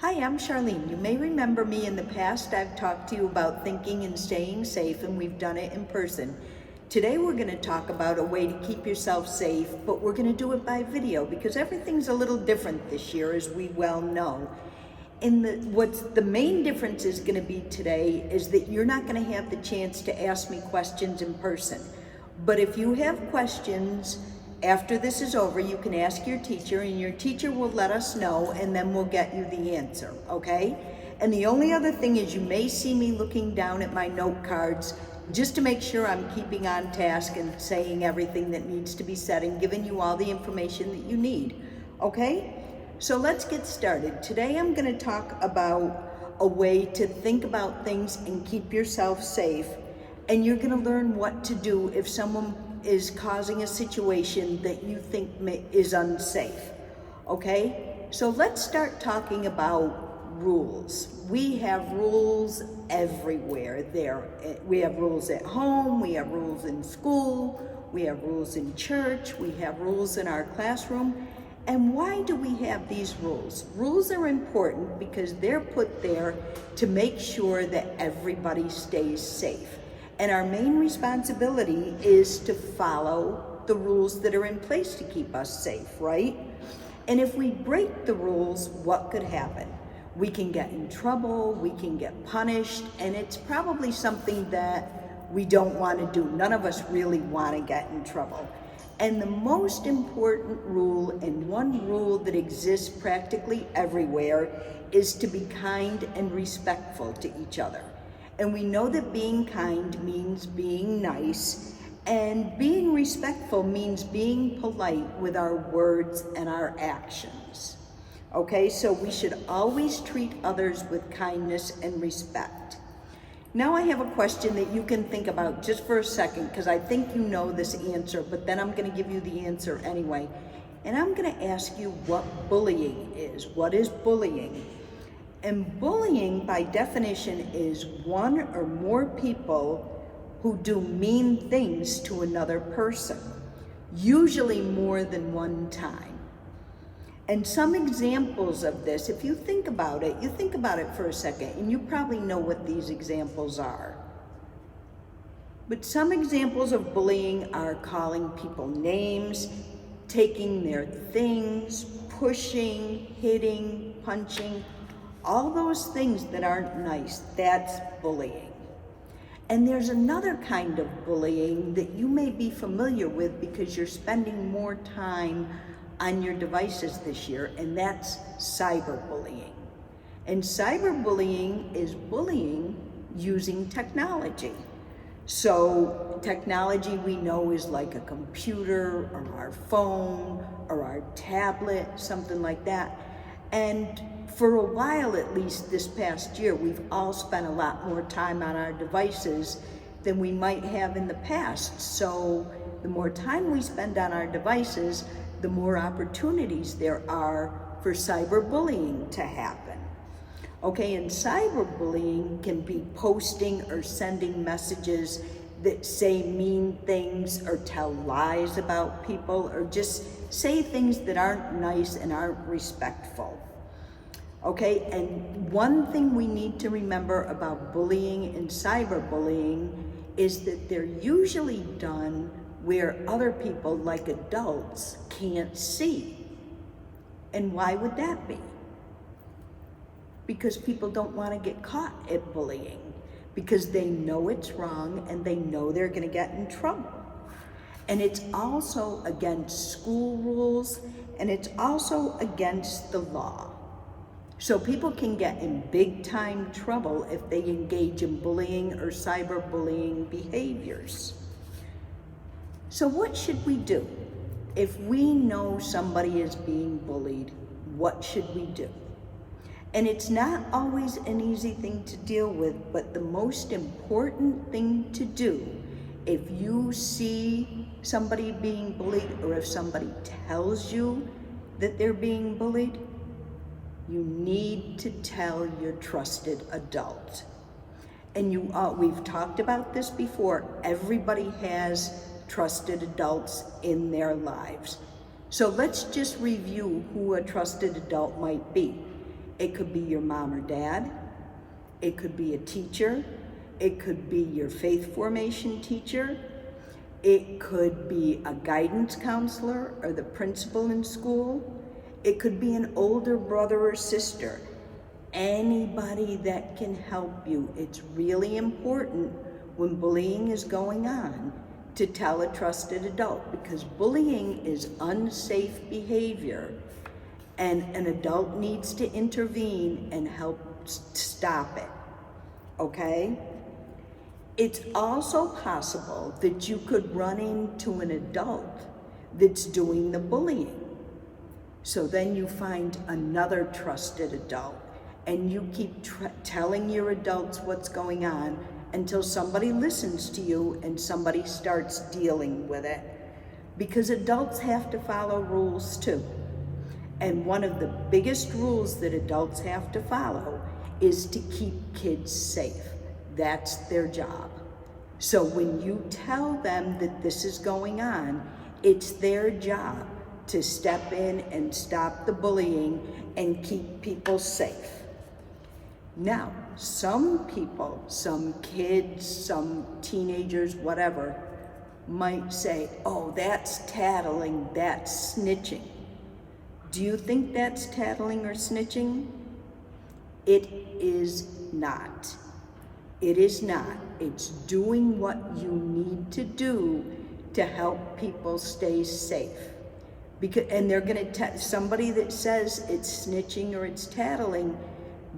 Hi, I'm Charlene. You may remember me in the past. I've talked to you about thinking and staying safe, and we've done it in person. Today we're going to talk about a way to keep yourself safe, but we're going to do it by video because everything's a little different this year, as we well know. What's the main difference is going to be today is that you're not going to have the chance to ask me questions in person. But if you have questions, after this is over, you can ask your teacher, and your teacher will let us know, and then we'll get you the answer, okay? And the only other thing is you may see me looking down at my note cards just to make sure I'm keeping on task and saying everything that needs to be said and giving you all the information that you need, okay? So let's get started. Today I'm going to talk about a way to think about things and keep yourself safe, and you're going to learn what to do if someone is causing a situation that you think is unsafe, okay? So let's start talking about rules. We have rules everywhere. We have rules at home, we have rules in school, we have rules in church, we have rules in our classroom. And why do we have these rules? Rules are important because they're put there to make sure that everybody stays safe. And our main responsibility is to follow the rules that are in place to keep us safe, right? And if we break the rules, what could happen? We can get in trouble, we can get punished, and it's probably something that we don't want to do. None of us really want to get in trouble. And the most important rule, and one rule that exists practically everywhere, is to be kind and respectful to each other. And we know that being kind means being nice, and being respectful means being polite with our words and our actions. Okay, so we should always treat others with kindness and respect. Now I have a question that you can think about just for a second, because I think you know this answer, but then I'm going to give you the answer anyway. And I'm going to ask you what bullying is. What is bullying? And bullying, by definition, is one or more people who do mean things to another person, usually more than one time. And some examples of this, if you think about it, for a second, and you probably know what these examples are. But some examples of bullying are calling people names, taking their things, pushing, hitting, punching, all those things that aren't nice. That's bullying. And there's another kind of bullying that you may be familiar with because you're spending more time on your devices this year, and that's cyberbullying. And cyberbullying is bullying using technology. So technology we know is like a computer or our phone or our tablet, something like that. And for a while, at least this past year, we've all spent a lot more time on our devices than we might have in the past. So the more time we spend on our devices, the more opportunities there are for cyberbullying to happen. Okay, and cyberbullying can be posting or sending messages that say mean things or tell lies about people or just say things that aren't nice and aren't respectful. Okay, and one thing we need to remember about bullying and cyberbullying is that they're usually done where other people, like adults, can't see. And why would that be? Because people don't want to get caught at bullying, because they know it's wrong and they know they're going to get in trouble. And it's also against school rules, and it's also against the law. So people can get in big time trouble if they engage in bullying or cyberbullying behaviors. So what should we do? If we know somebody is being bullied, what should we do? And it's not always an easy thing to deal with, but the most important thing to do, if you see somebody being bullied or if somebody tells you that they're being bullied, you need to tell your trusted adult. And we've talked about this before. Everybody has trusted adults in their lives. So let's just review who a trusted adult might be. It could be your mom or dad. It could be a teacher. It could be your faith formation teacher. It could be a guidance counselor or the principal in school. It could be an older brother or sister. Anybody that can help you. It's really important when bullying is going on to tell a trusted adult, because bullying is unsafe behavior and an adult needs to intervene and help stop it, okay? It's also possible that you could run into an adult that's doing the bullying. So then you find another trusted adult and you keep telling your adults what's going on until somebody listens to you and somebody starts dealing with it. Because adults have to follow rules too. And one of the biggest rules that adults have to follow is to keep kids safe. That's their job. So when you tell them that this is going on, it's their job to step in and stop the bullying and keep people safe. Now, some people, some kids, some teenagers, whatever, might say, oh, that's tattling, that's snitching. Do you think that's tattling or snitching? It is not. It is not. It's doing what you need to do to help people stay safe. And they're gonna somebody that says it's snitching or it's tattling,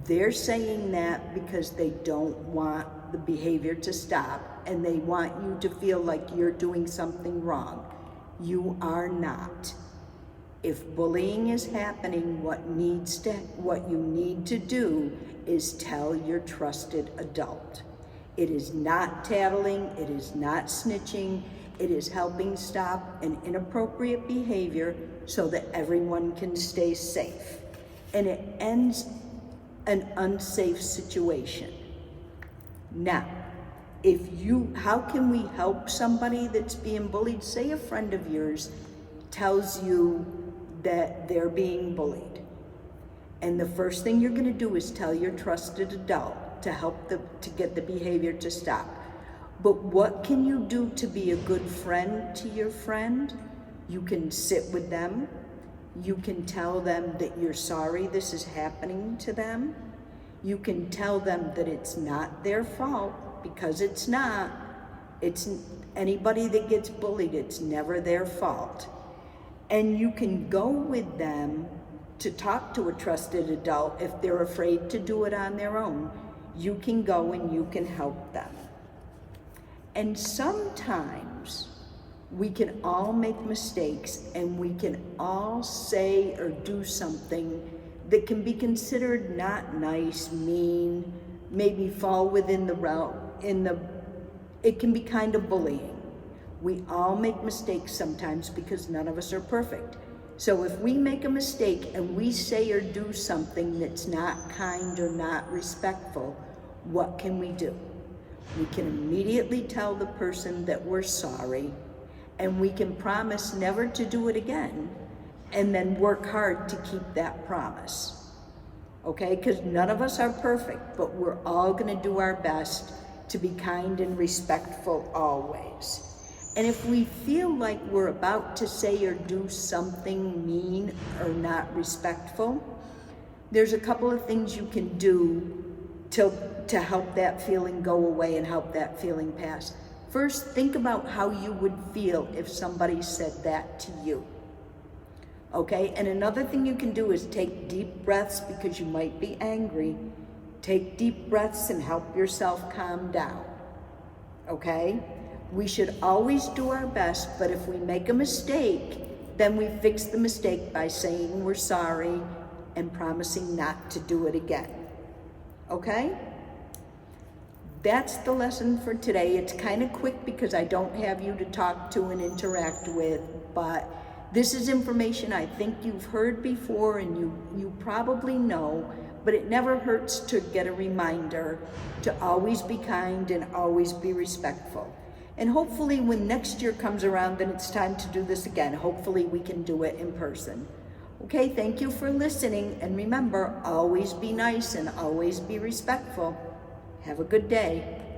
they're saying that because they don't want the behavior to stop and they want you to feel like you're doing something wrong. You are not. If bullying is happening, what you need to do is tell your trusted adult. It is not tattling, it is not snitching, it is helping stop an inappropriate behavior so that everyone can stay safe. And it ends an unsafe situation. Now, how can we help somebody that's being bullied? Say a friend of yours tells you that they're being bullied. And the first thing you're gonna do is tell your trusted adult to help to get the behavior to stop. But what can you do to be a good friend to your friend? You can sit with them. You can tell them that you're sorry this is happening to them. You can tell them that it's not their fault, because it's not. It's anybody that gets bullied, it's never their fault. And you can go with them to talk to a trusted adult if they're afraid to do it on their own. You can go and you can help them. And sometimes we can all make mistakes and we can all say or do something that can be considered not nice, mean, maybe fall within the realm, it can be kind of bullying. We all make mistakes sometimes because none of us are perfect. So if we make a mistake and we say or do something that's not kind or not respectful, what can we do? We can immediately tell the person that we're sorry, and we can promise never to do it again, and then work hard to keep that promise. Okay? Because none of us are perfect, but we're all going to do our best to be kind and respectful always. And if we feel like we're about to say or do something mean or not respectful, there's a couple of things you can do to help that feeling go away and help that feeling pass. First, think about how you would feel if somebody said that to you. Okay? And another thing you can do is take deep breaths, because you might be angry. Take deep breaths and help yourself calm down. Okay? We should always do our best, but if we make a mistake, then we fix the mistake by saying we're sorry and promising not to do it again. Okay? That's the lesson for today. It's kind of quick because I don't have you to talk to and interact with, but this is information I think you've heard before and you probably know, but it never hurts to get a reminder to always be kind and always be respectful. And hopefully when next year comes around and it's time to do this again, hopefully we can do it in person. Okay, thank you for listening, and remember, always be nice and always be respectful. Have a good day.